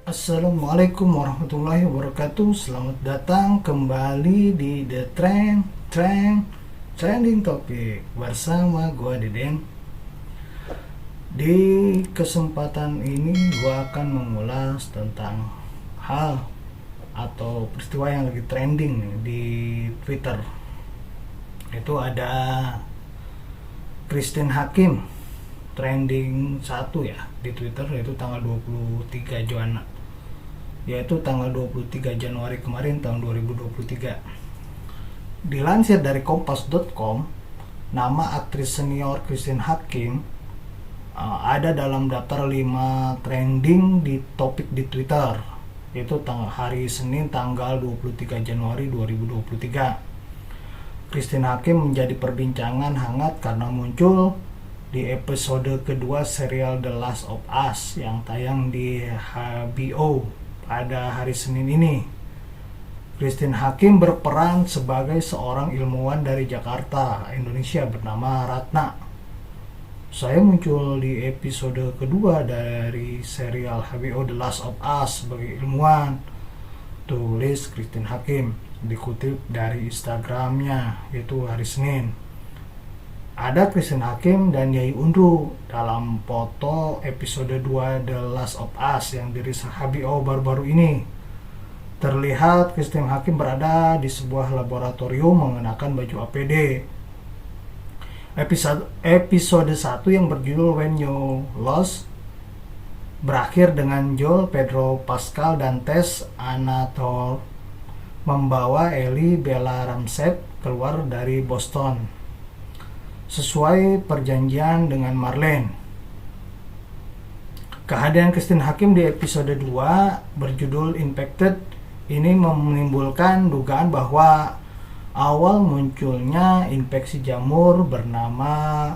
Assalamualaikum warahmatullahi wabarakatuh. Selamat datang kembali di The Trending Topic bersama gua Deden. Di kesempatan ini gua akan mengulas tentang hal atau peristiwa yang lagi trending nih di Twitter. Itu ada Christine Hakim trending 1 ya di Twitter, yaitu tanggal 23 Januari kemarin tahun 2023. Dilansir dari kompas.com, nama aktris senior Christine Hakim ada dalam daftar 5 trending di topik di Twitter, yaitu hari Senin tanggal 23 Januari 2023. Christine Hakim menjadi perbincangan hangat karena muncul di episode kedua serial The Last of Us yang tayang di HBO pada hari Senin ini. Christine Hakim berperan sebagai seorang ilmuwan dari Jakarta, Indonesia bernama Ratna. Saya muncul di episode kedua dari serial HBO The Last of Us sebagai ilmuwan, tulis Christine Hakim, dikutip dari Instagramnya, yaitu hari Senin. Ada Christine Hakim dan Yai Unru dalam foto episode 2 The Last of Us yang dirilis HBO baru-baru ini. Terlihat Christine Hakim berada di sebuah laboratorium mengenakan baju APD. Episode 1 yang berjudul When You Lost berakhir dengan Joel, Pedro Pascal, dan Tess Anatol membawa Ellie Bella Ramsey keluar dari Boston sesuai perjanjian dengan Marlene. Kehadiran Christine Hakim di episode 2 berjudul Infected ini menimbulkan dugaan bahwa awal munculnya infeksi jamur bernama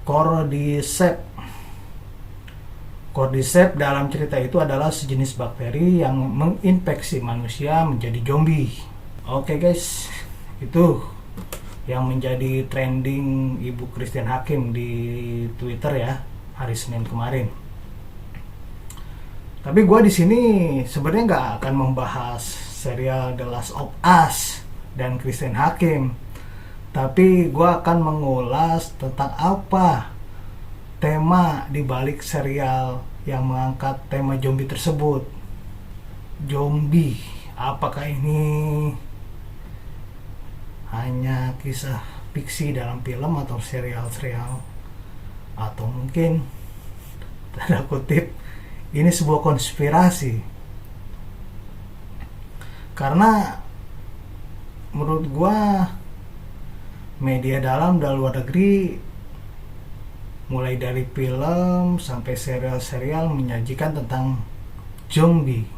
Cordyceps. Cordyceps dalam cerita itu adalah sejenis bakteri yang menginfeksi manusia menjadi zombie. Oke guys, itu yang menjadi trending Ibu Christine Hakim di Twitter ya hari Senin kemarin. Tapi gue di sini sebenarnya nggak akan membahas serial The Last of Us dan Christine Hakim, tapi gue akan mengulas tentang apa tema di balik serial yang mengangkat tema zombie tersebut. Zombie, apakah ini hanya kisah fiksi dalam film atau serial, atau mungkin tanda kutip ini sebuah konspirasi? Karena menurut gua media dalam dan luar negeri mulai dari film sampai serial menyajikan tentang zombie.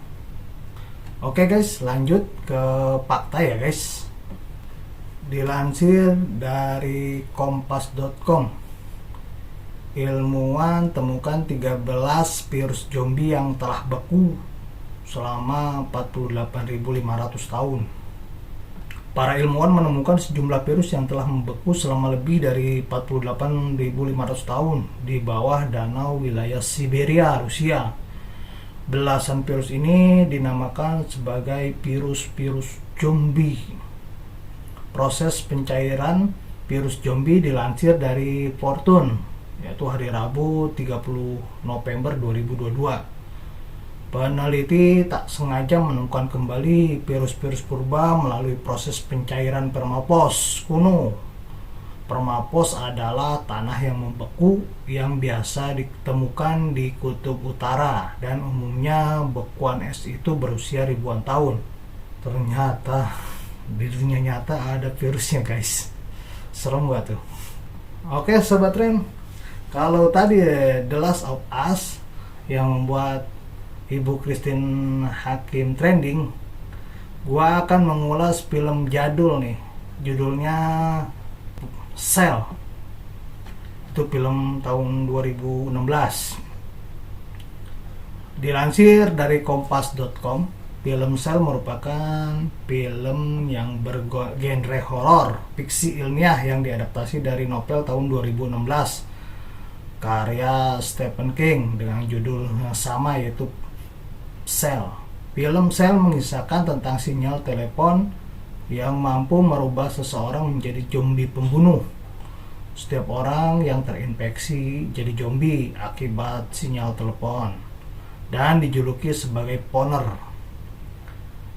Oke guys, lanjut ke fakta ya guys. Dilansir dari kompas.com, ilmuwan temukan 13 virus zombie yang telah beku selama 48.500 tahun. Para ilmuwan menemukan sejumlah virus yang telah membeku selama lebih dari 48.500 tahun di bawah danau wilayah Siberia, Rusia. Belasan virus ini dinamakan sebagai virus zombie. Proses pencairan virus zombie dilansir dari Fortune, yaitu hari Rabu 30 November 2022. Peneliti tak sengaja menemukan kembali virus-virus purba melalui proses pencairan permafrost kuno. Permafrost adalah tanah yang membeku yang biasa ditemukan di kutub utara, dan umumnya bekuan es itu berusia ribuan tahun. Ternyata di dunia nyata ada virusnya guys. Serem gak tuh? Oke sobat Tren, kalau tadi The Last of Us yang membuat Ibu Christine Hakim trending, gua akan mengulas film jadul nih, judulnya Cell. Itu film tahun 2016. Dilansir dari kompas.com, film Cell merupakan film yang bergenre horor fiksi ilmiah yang diadaptasi dari novel tahun 2016 karya Stephen King dengan judul yang sama, yaitu Cell. Film Cell mengisahkan tentang sinyal telepon yang mampu merubah seseorang menjadi zombie pembunuh. Setiap orang yang terinfeksi jadi zombie akibat sinyal telepon dan dijuluki sebagai Poner.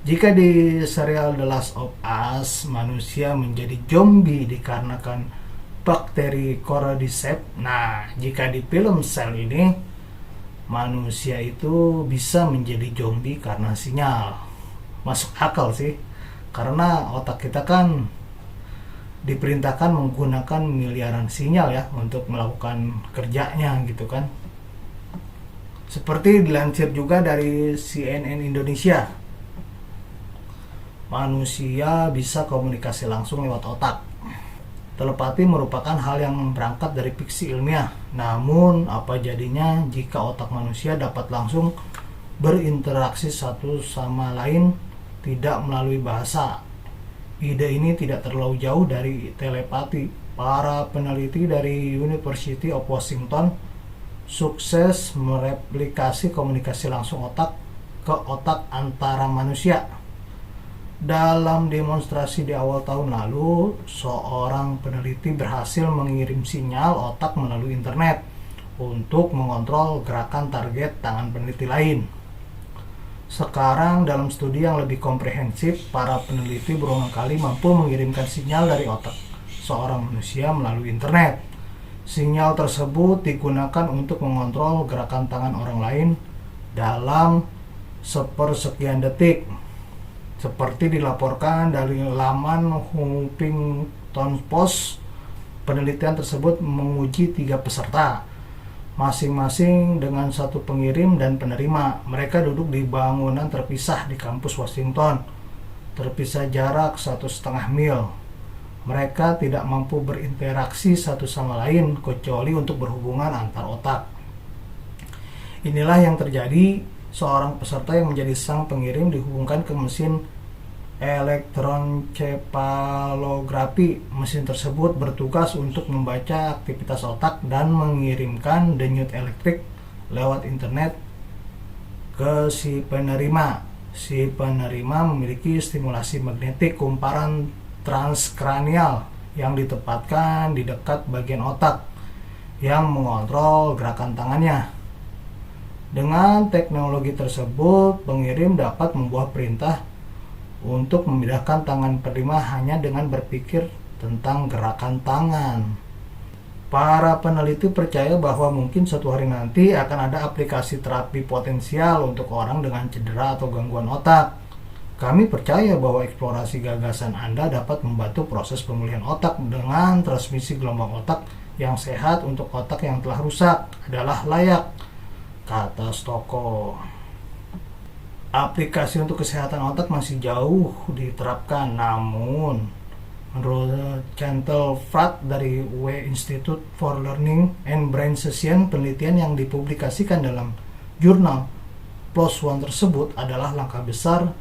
Jika di serial The Last of Us manusia menjadi zombie dikarenakan bakteri Cordyceps, nah jika di film Cell ini manusia itu bisa menjadi zombie karena sinyal. Masuk akal sih, karena otak kita kan diperintahkan menggunakan miliaran sinyal ya untuk melakukan kerjanya gitu kan. Seperti dilansir juga dari CNN Indonesia, manusia bisa komunikasi langsung lewat otak. Telepati merupakan hal yang berangkat dari fiksi ilmiah. Namun, apa jadinya jika otak manusia dapat langsung berinteraksi satu sama lain tidak melalui bahasa? Ide ini tidak terlalu jauh dari telepati. Para peneliti dari University of Washington sukses mereplikasi komunikasi langsung otak ke otak antara manusia. Dalam demonstrasi di awal tahun lalu, seorang peneliti berhasil mengirim sinyal otak melalui internet untuk mengontrol gerakan target tangan peneliti lain. Sekarang dalam studi yang lebih komprehensif, para peneliti berulang kali mampu mengirimkan sinyal dari otak seorang manusia melalui internet. Sinyal tersebut digunakan untuk mengontrol gerakan tangan orang lain dalam sepersekian detik. Seperti dilaporkan dari laman Huffington Post, penelitian tersebut menguji 3 peserta, masing-masing dengan satu pengirim dan penerima. Mereka duduk di bangunan terpisah di kampus Washington, terpisah jarak 1,5 mil. Mereka tidak mampu berinteraksi satu sama lain kecuali untuk berhubungan antar otak. Inilah yang terjadi. Seorang peserta yang menjadi sang pengirim dihubungkan ke mesin elektroencefalografi. Mesin tersebut bertugas untuk membaca aktivitas otak dan mengirimkan denyut elektrik lewat internet ke si penerima. Si penerima memiliki stimulasi magnetik kumparan transkranial yang ditempatkan di dekat bagian otak yang mengontrol gerakan tangannya. Dengan teknologi tersebut, pengirim dapat membuat perintah untuk memindahkan tangan penerima hanya dengan berpikir tentang gerakan tangan. Para peneliti percaya bahwa mungkin suatu hari nanti akan ada aplikasi terapi potensial untuk orang dengan cedera atau gangguan otak. Kami percaya bahwa eksplorasi gagasan Anda dapat membantu proses pemulihan otak dengan transmisi gelombang otak yang sehat untuk otak yang telah rusak adalah layak, kata Stocco. Aplikasi untuk kesehatan otak masih jauh diterapkan, namun menurut Chantal Pratt dari W Institute for Learning and Brain Science, penelitian yang dipublikasikan dalam jurnal PLOS ONE tersebut adalah langkah besar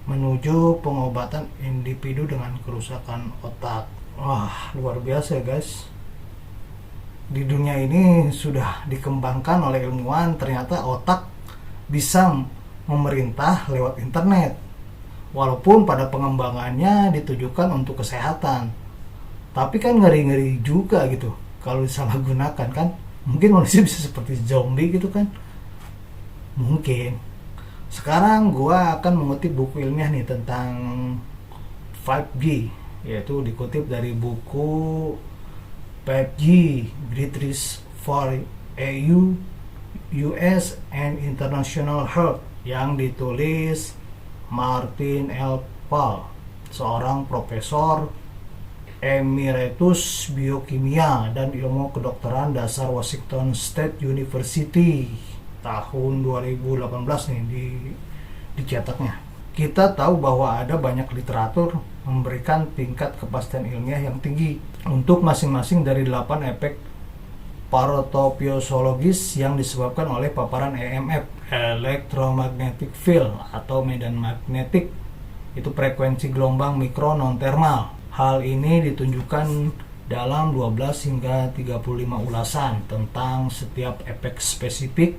menuju pengobatan individu dengan kerusakan otak. Wah, luar biasa ya guys. Di dunia ini sudah dikembangkan oleh ilmuwan, ternyata otak bisa memerintah lewat internet. Walaupun pada pengembangannya ditujukan untuk kesehatan. Tapi kan ngeri-ngeri juga gitu kalau disalahgunakan kan. Mungkin manusia bisa seperti zombie gitu kan. Mungkin. Sekarang gua akan mengutip buku ilmiah nih tentang 5G, yaitu dikutip dari buku 5G Great Risk for EU, US and International Health yang ditulis Martin L. Pal, seorang profesor emeritus biokimia dan ilmu kedokteran dasar Washington State University. Tahun 2018 nih dicetaknya. Kita tahu bahwa ada banyak literatur memberikan tingkat kepastian ilmiah yang tinggi untuk masing-masing dari 8 efek patofisiologis yang disebabkan oleh paparan EMF, electromagnetic field, atau medan magnetik. Itu frekuensi gelombang mikro non termal. Hal ini ditunjukkan dalam 12 hingga 35 ulasan tentang setiap efek spesifik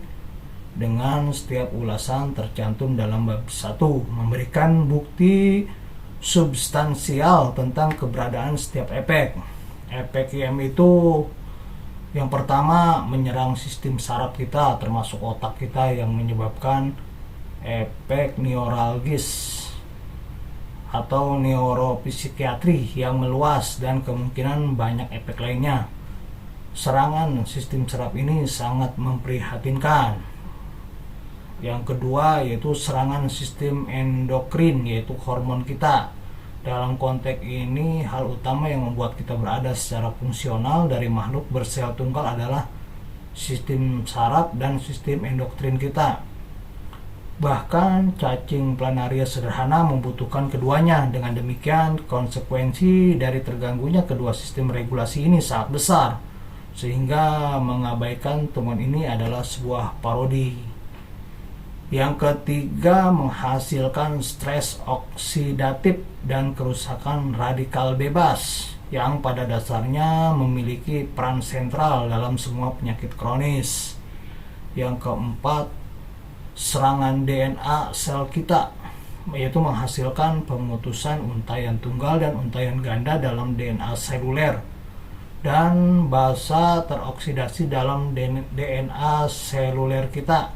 dengan setiap ulasan tercantum dalam bab 1, memberikan bukti substansial tentang keberadaan setiap efek. Efek IM itu yang pertama menyerang sistem saraf kita termasuk otak kita yang menyebabkan efek neuralgis atau neuropsikiatri yang meluas dan kemungkinan banyak efek lainnya. Serangan sistem saraf ini sangat memprihatinkan. Yang kedua yaitu serangan sistem endokrin, yaitu hormon kita. Dalam konteks ini, hal utama yang membuat kita berada secara fungsional dari makhluk bersel tunggal adalah sistem saraf dan sistem endokrin kita. Bahkan cacing planaria sederhana membutuhkan keduanya. Dengan demikian, konsekuensi dari terganggunya kedua sistem regulasi ini sangat besar, sehingga mengabaikan temuan ini adalah sebuah parodi. Yang ketiga, menghasilkan stres oksidatif dan kerusakan radikal bebas yang pada dasarnya memiliki peran sentral dalam semua penyakit kronis. Yang keempat, serangan DNA sel kita, yaitu menghasilkan pemutusan untayan tunggal dan untayan ganda dalam DNA seluler dan basa teroksidasi dalam DNA seluler kita.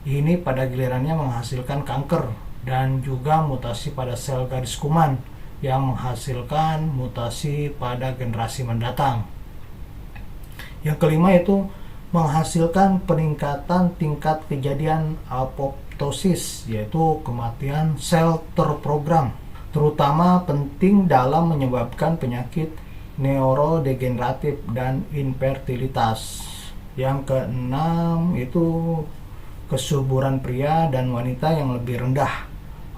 Ini pada gilirannya menghasilkan kanker dan juga mutasi pada sel garis kuman yang menghasilkan mutasi pada generasi mendatang. Yang kelima itu menghasilkan peningkatan tingkat kejadian apoptosis, yaitu kematian sel terprogram, terutama penting dalam menyebabkan penyakit neurodegeneratif dan infertilitas. Yang keenam itu kesuburan pria dan wanita yang lebih rendah,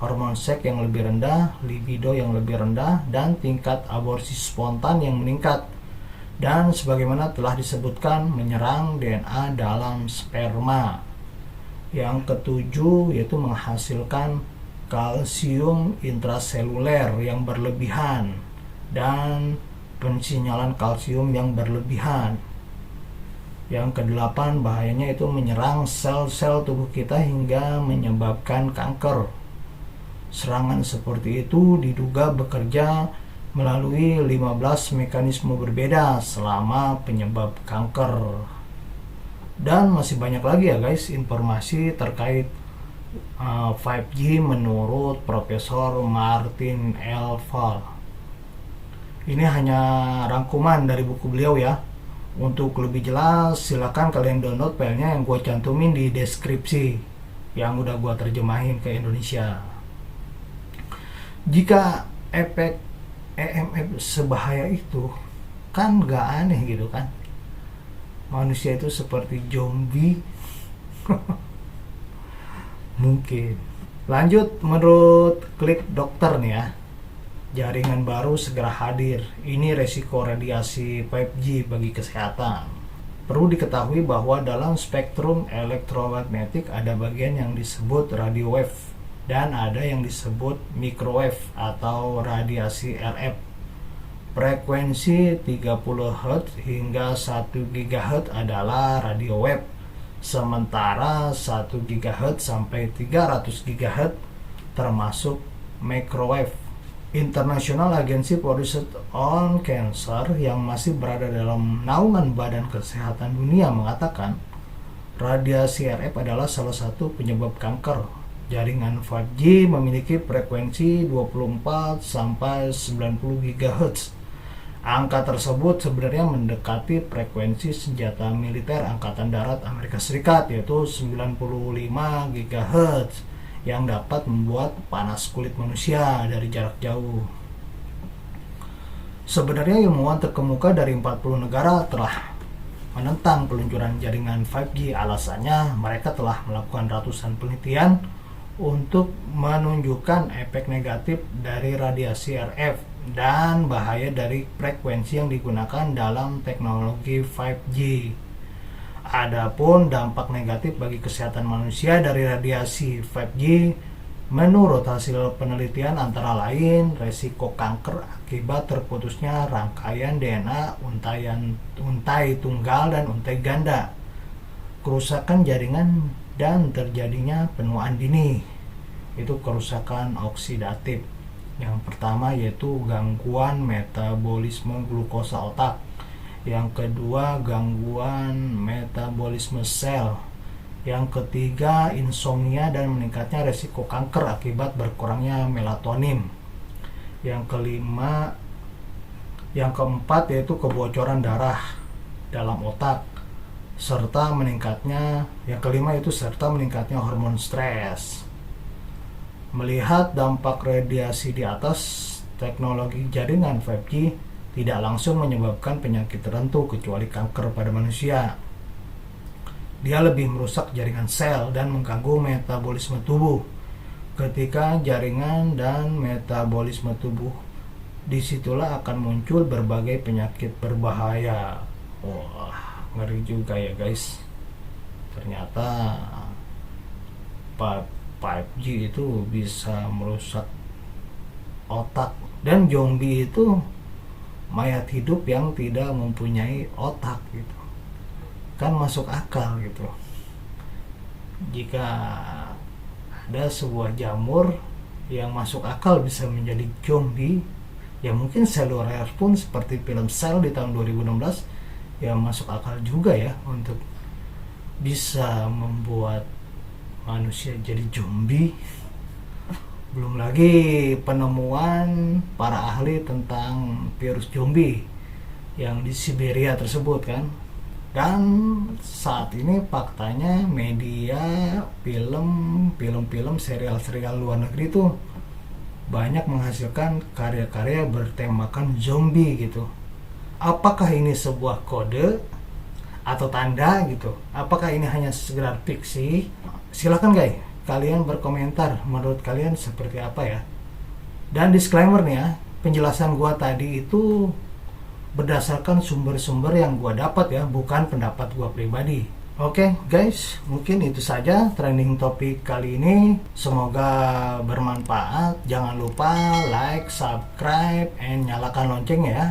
hormon seks yang lebih rendah, libido yang lebih rendah, dan tingkat aborsi spontan yang meningkat. Dan sebagaimana telah disebutkan, menyerang DNA dalam sperma. Yang ketujuh yaitu menghasilkan kalsium intraseluler yang berlebihan dan pensinyalan kalsium yang berlebihan. Yang kedelapan, bahayanya itu menyerang sel-sel tubuh kita hingga menyebabkan kanker. Serangan seperti itu diduga bekerja melalui 15 mekanisme berbeda selama penyebab kanker. Dan masih banyak lagi ya guys informasi terkait 5G menurut Profesor Martin L. Fall. Ini hanya rangkuman dari buku beliau ya. Untuk lebih jelas silakan kalian download filenya yang gue cantumin di deskripsi yang udah gue terjemahin ke Indonesia. Jika efek EMF sebahaya itu, kan gak aneh gitu kan, manusia itu seperti zombie. Mungkin. Lanjut, menurut Klik Dokter nih ya, jaringan baru segera hadir. Ini resiko radiasi 5G bagi kesehatan. Perlu diketahui bahwa dalam spektrum elektromagnetik ada bagian yang disebut radio wave dan ada yang disebut microwave atau radiasi RF. Frekuensi 30 Hz hingga 1 GHz adalah radio wave, sementara 1 GHz sampai 300 GHz termasuk microwave. International Agency for Research on Cancer yang masih berada dalam naungan Badan Kesehatan Dunia mengatakan radiasi RF adalah salah satu penyebab kanker. Jaringan 5G memiliki frekuensi 24 sampai 90 GHz. Angka tersebut sebenarnya mendekati frekuensi senjata militer Angkatan Darat Amerika Serikat, yaitu 95 GHz. Yang dapat membuat panas kulit manusia dari jarak jauh. Sebenarnya ilmuwan terkemuka dari 40 negara telah menentang peluncuran jaringan 5G. Alasannya mereka telah melakukan ratusan penelitian untuk menunjukkan efek negatif dari radiasi RF dan bahaya dari frekuensi yang digunakan dalam teknologi 5G. Adapun dampak negatif bagi kesehatan manusia dari radiasi 5G, menurut hasil penelitian antara lain resiko kanker akibat terputusnya rangkaian DNA untai tunggal dan untai ganda, kerusakan jaringan dan terjadinya penuaan dini. Itu kerusakan oksidatif. Yang pertama yaitu gangguan metabolisme glukosa otak. Yang kedua gangguan metabolisme sel. Yang ketiga insomnia dan meningkatnya resiko kanker akibat berkurangnya melatonin. Yang keempat yaitu kebocoran darah dalam otak serta meningkatnya hormon stres. Melihat dampak radiasi di atas, teknologi jaringan 5G tidak langsung menyebabkan penyakit tertentu kecuali kanker pada manusia. Dia lebih merusak jaringan sel dan mengganggu metabolisme tubuh. Ketika jaringan dan metabolisme tubuh, disitulah akan muncul berbagai penyakit berbahaya. Wah, ngeri juga ya guys. Ternyata 5G itu bisa merusak otak, dan zombie itu mayat hidup yang tidak mempunyai otak gitu. Kan masuk akal gitu. Jika ada sebuah jamur yang masuk akal bisa menjadi zombie, ya mungkin seluler pun seperti film Cell di tahun 2016 ya masuk akal juga ya untuk bisa membuat manusia jadi zombie. Belum lagi penemuan para ahli tentang virus zombie yang di Siberia tersebut kan. Dan saat ini faktanya media, film, serial luar negeri itu banyak menghasilkan karya-karya bertemakan zombie gitu. Apakah ini sebuah kode atau tanda gitu? Apakah ini hanya sekedar fiksi? Silakan guys, kalian berkomentar menurut kalian seperti apa ya. Dan disclaimer nih ya, penjelasan gua tadi itu berdasarkan sumber-sumber yang gua dapat ya, bukan pendapat gua pribadi. Oke guys, mungkin itu saja trending topik kali ini. Semoga bermanfaat. Jangan lupa like, subscribe, and nyalakan loncengnya ya.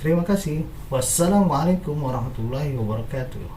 Terima kasih. Wassalamualaikum warahmatullahi wabarakatuh.